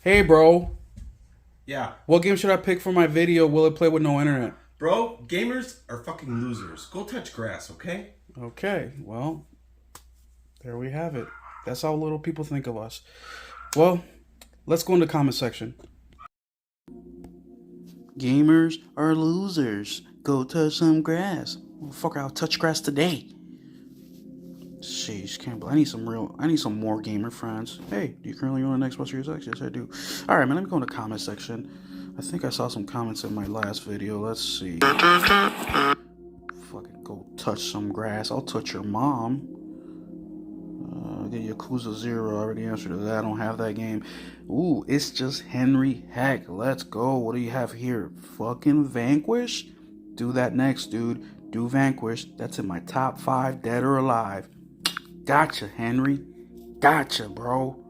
Hey, bro. Yeah. What game should I pick for my video? Will it play with no internet? Bro, gamers are fucking losers. Go touch grass, okay? Okay, well, there we have it. That's how little people think of us. Well, let's go in the comment section. Gamers are losers. Go touch some grass. Well, fuck, I'll touch grass today. Sheesh, can't believe I need some more gamer friends. Hey, do you currently own an Xbox Series X? Yes, I do. Alright, man, let me go in the comment section. I think I saw some comments in my last video. Let's see. Fucking go touch some grass. I'll touch your mom. Get Yakuza 0. I already answered to that. I don't have that game. Ooh, it's just Henry Heck. Let's go. What do you have here? Fucking Vanquish? Do that next, dude. Do Vanquish. That's in my top 5, dead or alive. Gotcha, Henry. Gotcha, bro.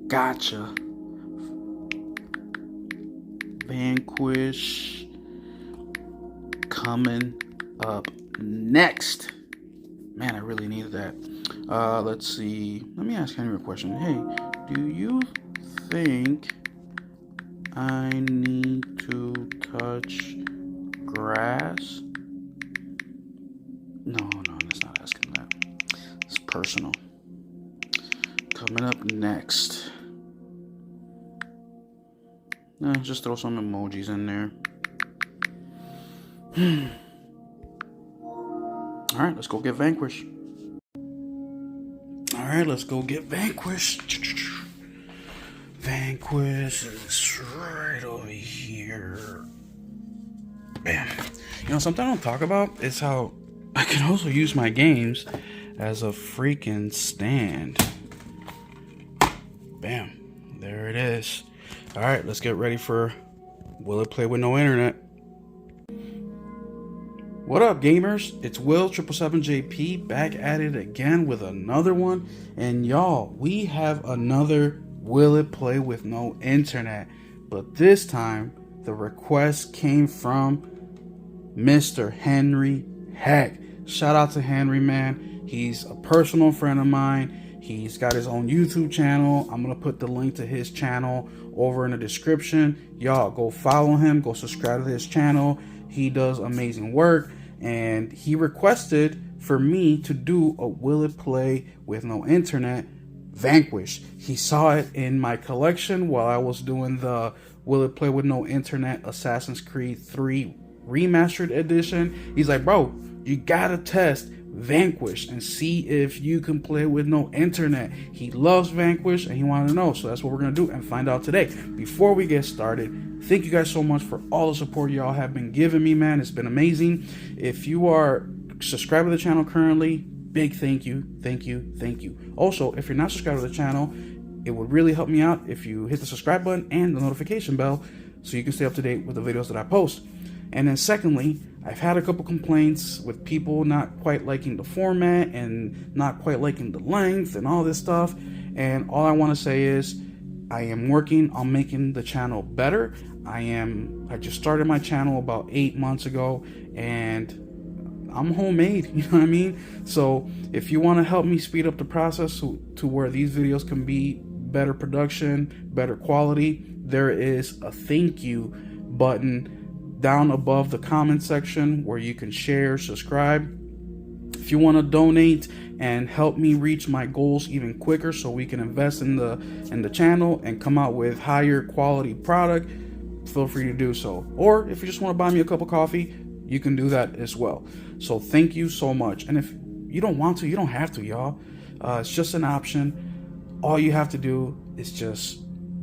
Gotcha. Vanquish coming up next. Man, I really needed that. Let's see. Let me ask Henry a question. Hey, do you think I need to touch grass? No, that's not asking that. It's personal. Coming up next. Just throw some emojis in there. Alright, let's go get Vanquish. Alright, let's go get Vanquish. Vanquish is right over here. Bam. You know, something I don't talk about is how I can also use my games as a freaking stand. Bam. There it is. Alright, let's get ready for Will It Play With No Internet? What up, gamers? It's Will777JP back at it again with another one. And y'all, we have another Will It Play With No Internet. But this time, the request came from Mr. Henry Heck. Shout out to Henry, man. He's a personal friend of mine. He's got his own YouTube channel. I'm going to put the link to his channel over in the description. Y'all, go follow him. Go subscribe to his channel. He does amazing work. And he requested for me to do a Will It Play With No Internet Vanquish. He saw it in my collection while I was doing the Will It Play With No Internet Assassin's Creed 3 Remastered Edition. He's like, bro, you gotta test Vanquish and see if you can play with no internet. He loves Vanquish and he wanted to know, so that's what we're gonna do and find out today. Before we get started, thank you guys so much for all the support y'all have been giving me, man. It's been amazing. If you are subscribed to the channel currently, big thank you. Also, if you're not subscribed to the channel, it would really help me out if you hit the subscribe button and the notification bell so you can stay up to date with the videos that I post. And then secondly, I've had a couple complaints with people not quite liking the format and not quite liking the length and all this stuff. And all I want to say is I am working on making the channel better. I just started my channel about 8 months ago and I'm homemade, you know what I mean? So if you want to help me speed up the process to where these videos can be better production, better quality, there is a thank you button down above the comment section where you can share, subscribe. If you want to donate and help me reach my goals even quicker so we can invest in the channel and come out with higher quality product, feel free to do so. Or if you just want to buy me a cup of coffee, you can do that as well. So thank you so much. And if you don't want to, you don't have to, y'all. It's just an option. All you have to do is just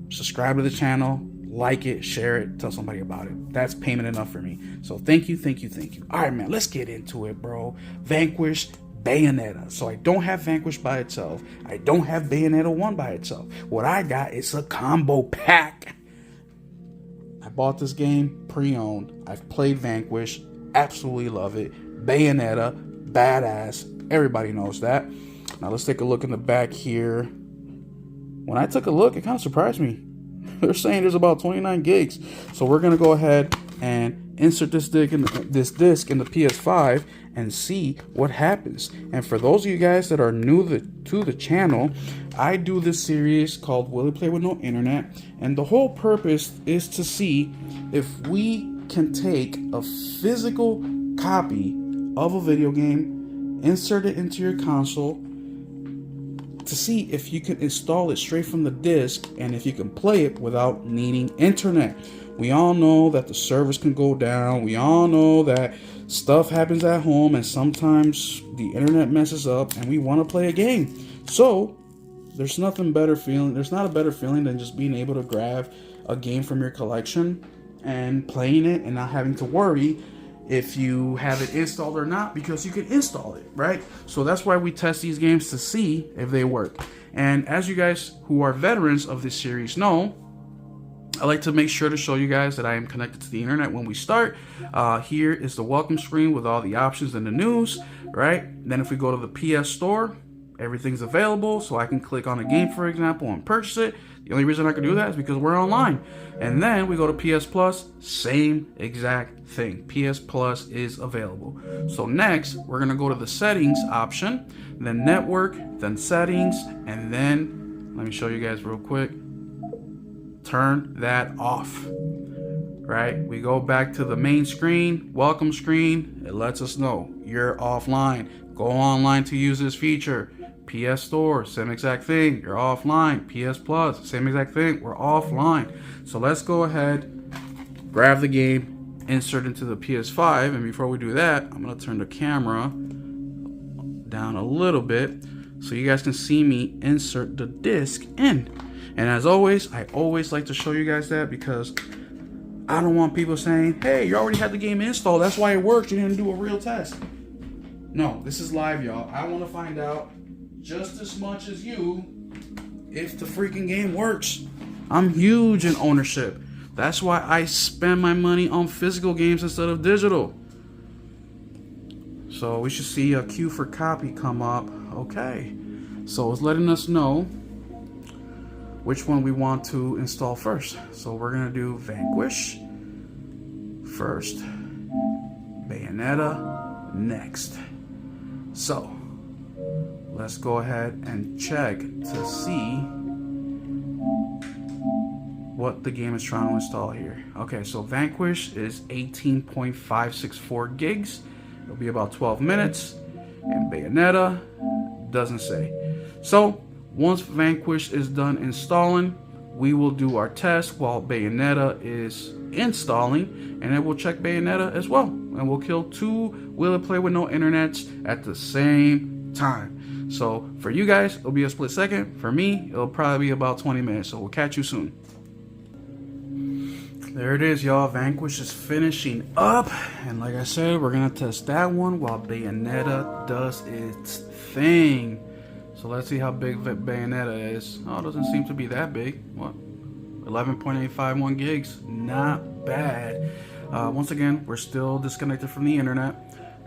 subscribe to the channel, like it, share it, tell somebody about it. That's payment enough for me. So thank you. All right, man, let's get into it, bro. Vanquish Bayonetta. So I don't have Vanquish by itself. I don't have Bayonetta 1 by itself. What I got is a combo pack. I bought this game pre-owned. I've played Vanquish. Absolutely love it. Bayonetta, badass. Everybody knows that. Now let's take a look in the back here. When I took a look, it kind of surprised me. They're saying there's about 29 gigs. So we're going to go ahead and insert this disc in the PS5 and see what happens. And for those of you guys that are new to the channel, I do this series called Will It Play With No Internet, and the whole purpose is to see if we can take a physical copy of a video game, insert it into your console, to see if you can install it straight from the disc and if you can play it without needing internet. We all know that the servers can go down. We all know that stuff happens at home and sometimes the internet messes up and we want to play a game. So there's nothing better feeling. There's not a better feeling than just being able to grab a game from your collection and playing it and not having to worry if you have it installed or not, because you can install it, right? So that's why we test these games to see if they work. And as you guys who are veterans of this series know, I like to make sure to show you guys that I am connected to the internet when we start. Here is the welcome screen with all the options and the news, right? Then if we go to the PS Store, everything's available. So I can click on a game, for example, and purchase it. The only reason I can do that is because we're online. And then we go to PS Plus, same exact thing. PS Plus is available. So next, we're gonna go to the settings option, then network, then settings, and then, let me show you guys real quick. Turn that off, right? We go back to the main screen, welcome screen. It lets us know you're offline. Go online to use this feature. PS Store, same exact thing, you're offline. PS Plus, same exact thing, we're offline. So let's go ahead, grab the game, insert into the PS5, and before we do that, I'm gonna turn the camera down a little bit so you guys can see me insert the disc in. And as always, I always like to show you guys that because I don't want people saying, hey, you already had the game installed, that's why it worked, you didn't do a real test. No, this is live, y'all. I want to find out just as much as you if the freaking game works. I'm huge in ownership. That's why I spend my money on physical games instead of digital. So we should see a queue for copy come up. Okay, so it's letting us know which one we want to install first. So we're gonna do Vanquish first, Bayonetta next. So let's go ahead and check to see what the game is trying to install here. Okay, so Vanquish is 18.564 gigs. It'll be about 12 minutes. And Bayonetta doesn't say. So once Vanquish is done installing, we will do our test while Bayonetta is installing, and then we'll check Bayonetta as well. And we'll kill two Will It Play With No Internets at the same time. So for you guys, it'll be a split second. For me, it'll probably be about 20 minutes. So we'll catch you soon. There it is, y'all. Vanquish is finishing up. And like I said, we're going to test that one while Bayonetta does its thing. So let's see how big Bayonetta is. Oh, it doesn't seem to be that big. What? 11.851 gigs. Not bad. Once again, we're still disconnected from the internet.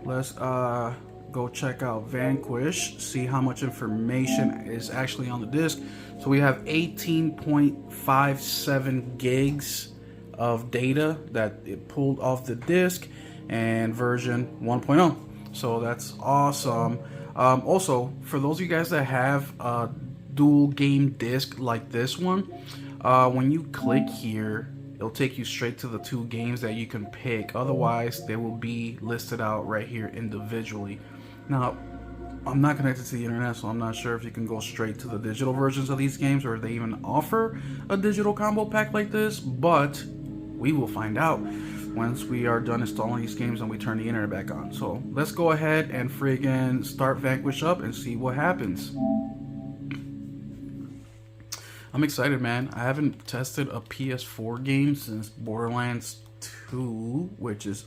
Let's go check out Vanquish, see how much information is actually on the disc. So we have 18.57 gigs of data that it pulled off the disc, and version 1.0. So that's awesome. Also, for those of you guys that have a dual game disc like this one, when you click here, it'll take you straight to the two games that you can pick. Otherwise, they will be listed out right here individually. Now, I'm not connected to the internet, so I'm not sure if you can go straight to the digital versions of these games or if they even offer a digital combo pack like this, but we will find out once we are done installing these games and we turn the internet back on. So let's go ahead and friggin' start Vanquish up and see what happens. I'm excited, man. I haven't tested a PS4 game since Borderlands 2,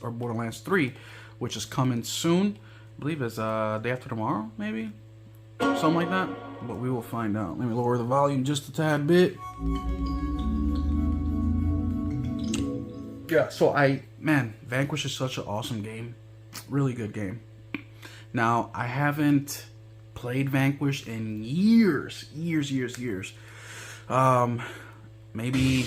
or Borderlands 3, which is coming soon. I believe it's day after tomorrow, maybe? Something like that. But we will find out. Let me lower the volume just a tad bit. Yeah, so Vanquish is such an awesome game. Really good game. Now, I haven't played Vanquish in years. Maybe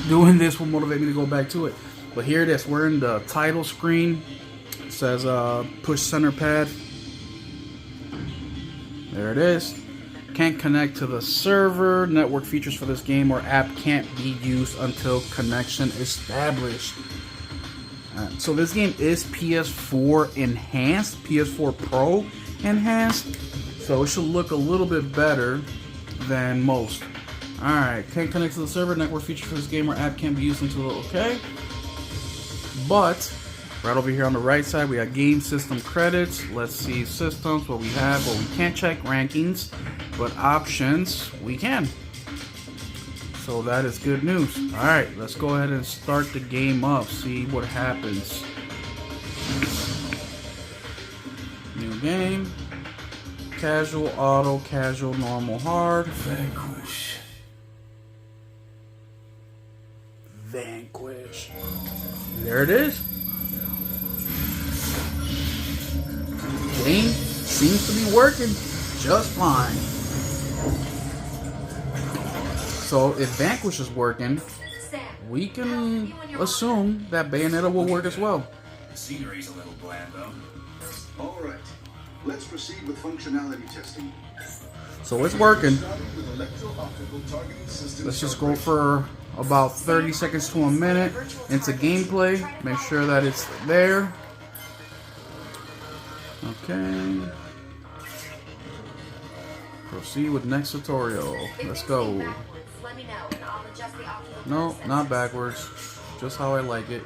doing this will motivate me to go back to it. But here it is. We're in the title screen. says push center pad. There it is. Can't connect to the server. Network features for this game or app can't be used until connection established. So this game is PS4 enhanced, PS4 Pro enhanced. So it should look a little bit better than most. Alright, can't connect to the server. Network features for this game or app can't be used until okay. But right over here on the right side, we got game system credits. Let's see systems, what we have, what we can't check, rankings, but options, we can. So that is good news. Alright, let's go ahead and start the game up, see what happens. New game. Casual, auto, casual, normal, hard. Vanquish. Vanquish. There it is. Game seems to be working just fine. So if Vanquish is working, we can assume that Bayonetta will work as well. The scenery's a little bland, though. All right, let's proceed with functionality testing. So it's working. Starting with electro-optical targeting system. Let's just go for about 30 seconds to a minute into gameplay. Make sure that it's there. Okay. Proceed with next tutorial. Let's go. No, not backwards. Just how I like it.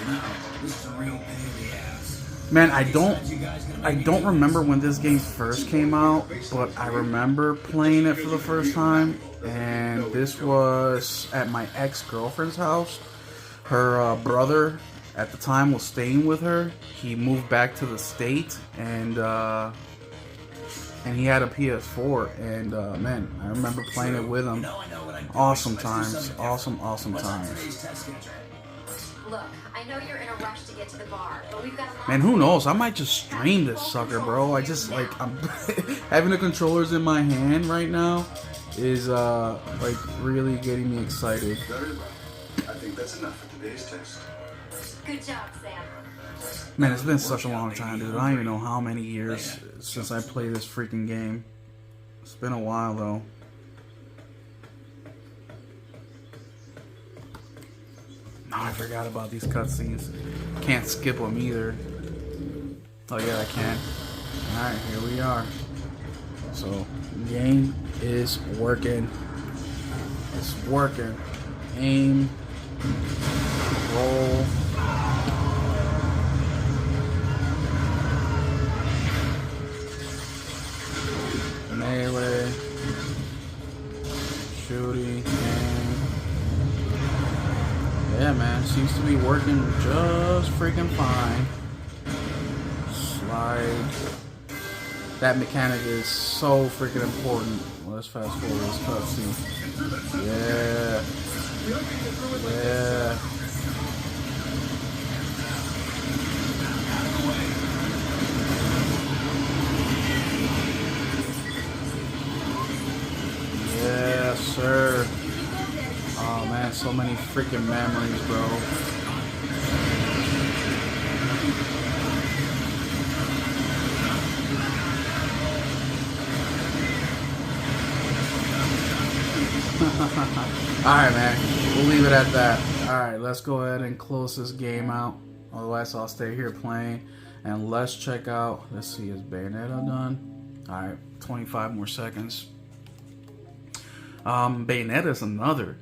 No, this is a real pain in the ass. Man, I don't remember when this game first came out, but I remember playing it for the first time, and this was at my ex-girlfriend's house. Her brother at the time was staying with her. He moved back to the state, and he had a PS4, and man, I remember playing it with him. Awesome times, awesome times. Look, I know you're in a rush to get to the bar, but we've got a lot. Man, who knows? I might just stream this sucker, bro. I just like I'm having the controllers in my hand right now is like really getting me excited. Very well. I think that's enough for today's test. Good job, Sam. Man, it's been such a long time, dude. I don't even know how many years since I played this freaking game. It's been a while, though. Oh, I forgot about these cutscenes. Can't skip them either. Oh, yeah, I can. Alright, here we are. So, game is working. It's working. Aim. Roll. Melee, shooting, aim. Yeah, man, seems to be working just freaking fine. Slide. That mechanic is so freaking important. Let's fast forward this cutscene. Yeah. Yeah. Yes, sir. Oh man, so many freaking memories, bro. Alright, man. We'll leave it at that. Alright, let's go ahead and close this game out. Otherwise, I'll stay here playing. And let's check out. Let's see, is Bayonetta done? Alright, 25 more seconds. Bayonetta is another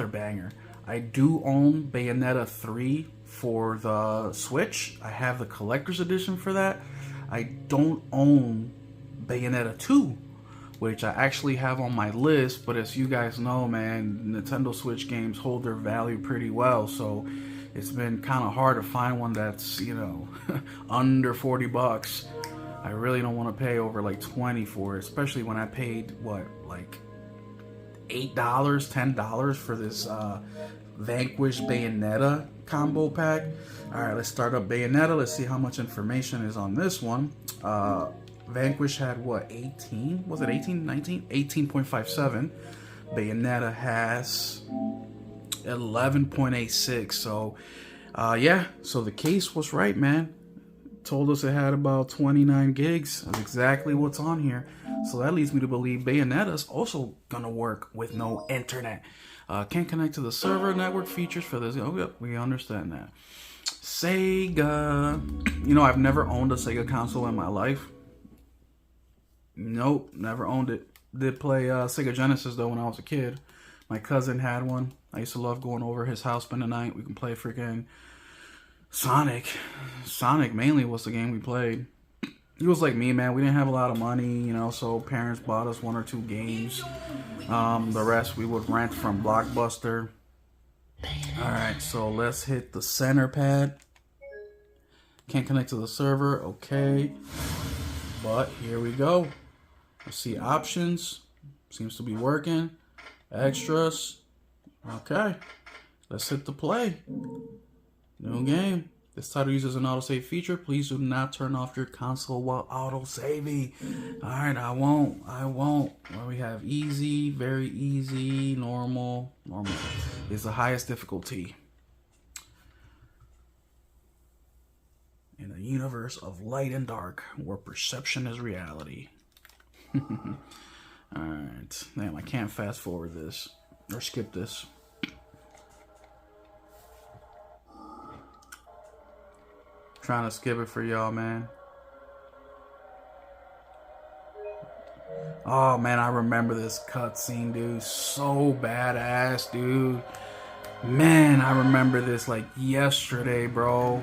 banger. I do own Bayonetta 3 for the Switch. I have the collector's edition for that. I don't own Bayonetta 2, which I actually have on my list, but as you guys know, man, Nintendo Switch games hold their value pretty well, so it's been kind of hard to find one that's, you know, under 40 bucks. I really don't want to pay over like 20 for it, especially when I paid, what, like $8, $10 for this Vanquish Bayonetta combo pack. Alright, let's start up Bayonetta. Let's see how much information is on this one. Vanquish had what, 18? Was it 18, 19? 18.57. Bayonetta has 11.86. So Yeah, so the case was right, man. Told us it had about 29 gigs. That's exactly what's on here. So that leads me to believe Bayonetta's also gonna work with no internet. Can't connect to the server network features for this. Oh, yep, we understand that. Sega. You know, I've never owned a Sega console in my life. Nope, never owned it. Did play Sega Genesis though when I was a kid. My cousin had one. I used to love going over his house, spend the night. We can play freaking Sonic. Sonic mainly was the game we played. He was like me, man. We didn't have a lot of money, you know, so parents bought us 1 or 2 games. The rest we would rent from Blockbuster. Alright, so let's hit the center pad. Can't connect to the server. Okay. But here we go. Let's see options. Seems to be working. Extras. Okay. Let's hit the play. New game. This title uses an autosave feature. Please do not turn off your console while autosaving. Alright, I won't. Well, we have easy, very easy, normal. Normal is the highest difficulty. In a universe of light and dark, where perception is reality. Alright. Damn, I can't fast forward this. Or skip this. Trying to skip it for y'all, man. Oh, man, I remember this cutscene, dude. So badass, dude. Man, I remember this like yesterday, bro.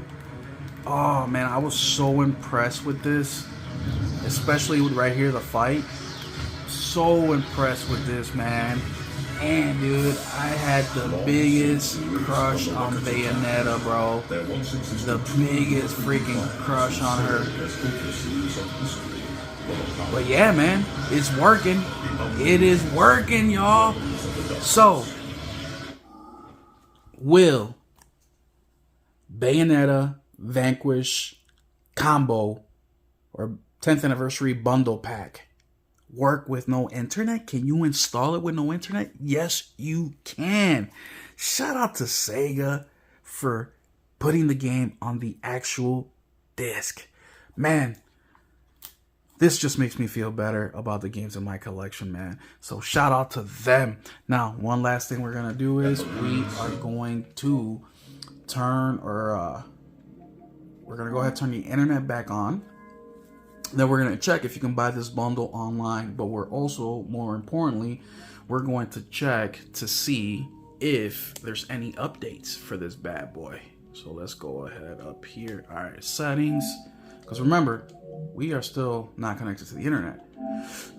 Oh, man, I was so impressed with this. Especially with right here, the fight. So impressed with this, man. And, dude, I had the biggest crush on Bayonetta, bro. The biggest freaking crush on her. But yeah, man, it's working. It is working, y'all. So, will Bayonetta Vanquish combo or 10th anniversary bundle pack work with no internet? Can you install it with no internet? Yes, you can. Shout out to Sega for putting the game on the actual disc. Man, this just makes me feel better about the games in my collection, man. So shout out to them. Now, one last thing we're going to do is we are going to turn we're going to go ahead and turn the internet back on. Then we're going to check if you can buy this bundle online. But we're also, more importantly, we're going to check to see if there's any updates for this bad boy. So let's go ahead up here. All right, settings. Because remember, we are still not connected to the internet.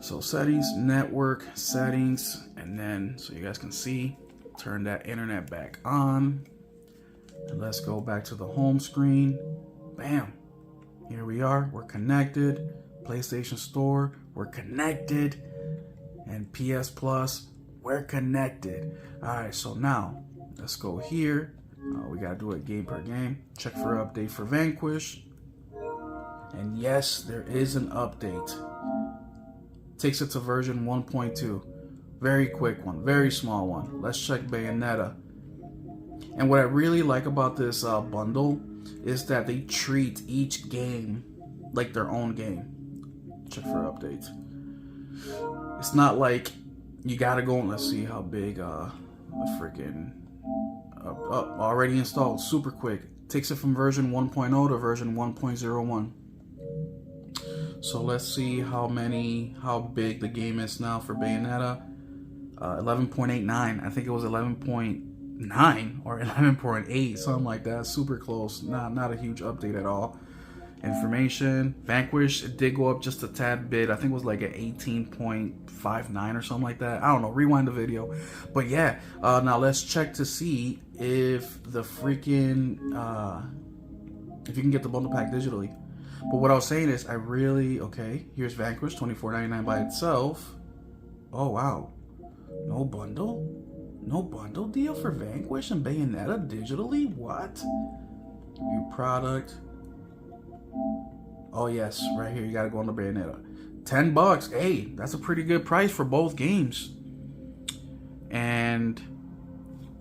So settings, network, settings. And then, so you guys can see, turn that internet back on. And let's go back to the home screen. Bam. Here we are, we're connected. PlayStation Store, we're connected. And PS Plus, we're connected. Alright, so now, let's go here. We gotta do it game per game. Check for update for Vanquish. And yes, there is an update. Takes it to version 1.2. Very quick one, very small one. Let's check Bayonetta. And what I really like about this bundle is that they treat each game like their own game. Check for updates. It's not like you gotta go and let's see how big the freaking already installed super quick. Takes it from version 1.0 to version 1.01. So let's see how big the game is now for Bayonetta. 11.89. I think it was 11.9 or 11.8, something like that. Super close. Not a huge update at all. Information. Vanquish, it did go up just a tad bit. I think it was like an 18.59 or something like that. I don't know. Rewind the video. But yeah, now let's check to see if the freaking if you can get the bundle pack digitally. But what I was saying is, okay, here's Vanquish, $24.99 by itself. Oh wow, no bundle? No bundle deal for Vanquish and Bayonetta digitally? What? View product. Oh yes, right here, you gotta go on the Bayonetta. $10. Hey, that's a pretty good price for both games. And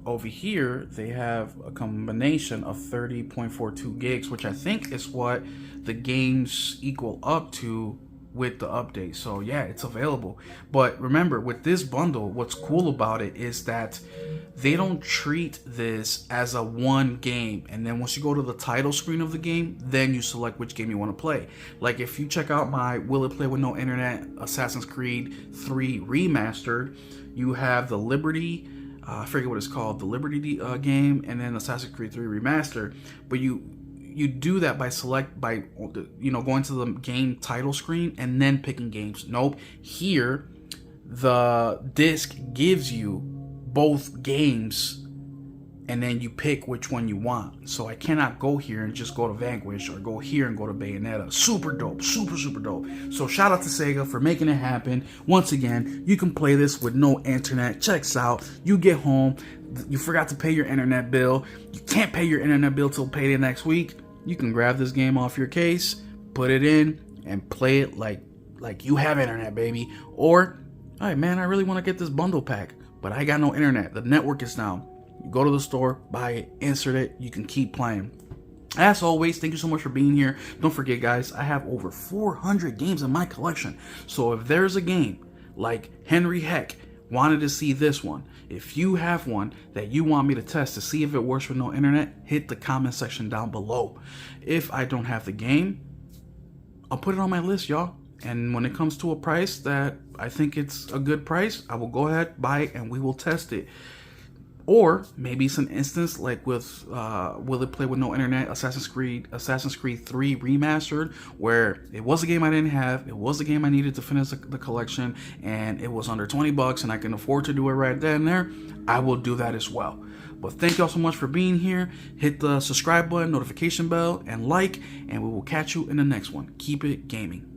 over here, they have a combination of 30.42 gigs, which I think is what the games equal up to with the update. So yeah, it's available. But remember, with this bundle, what's cool about it is that they don't treat this as a one game, and then once you go to the title screen of the game, then you select which game you want to play. Like if you check out my Will It Play With No Internet Assassin's Creed 3 Remastered, you have the Liberty, I forget what it's called, the Liberty game, and then Assassin's Creed 3 Remastered. But you do that by going to the game title screen and then picking games. Nope. Here, the disc gives you both games, and then you pick which one you want. So I cannot go here and just go to Vanquish, or go here and go to Bayonetta. Super dope. Super dope. So shout out to Sega for making it happen. Once again, you can play this with no internet. Checks out. You get home, you forgot to pay your internet bill. You can't pay your internet bill till payday next week. You can grab this game off your case, put it in, and play it like you have internet, baby. Or, all right, man, I really want to get this bundle pack, but I got no internet. The network is down. You go to the store, buy it, insert it, you can keep playing. As always, thank you so much for being here. Don't forget, guys, I have over 400 games in my collection. So if there's a game like Henry Heck wanted to see this one, if you have one that you want me to test to see if it works with no internet, hit the comment section down below. If I don't have the game, I'll put it on my list, y'all. And when it comes to a price that I think it's a good price, I will go ahead, buy it, and we will test it. Or maybe it's an instance like with Will It Play With No Internet Assassin's Creed 3 Remastered, where it was a game I didn't have, it was a game I needed to finish the collection, and it was under 20 bucks and I can afford to do it right then and there. I will do that as well. But thank y'all so much for being here. Hit the subscribe button, notification bell, and like, and we will catch you in the next one. Keep it gaming.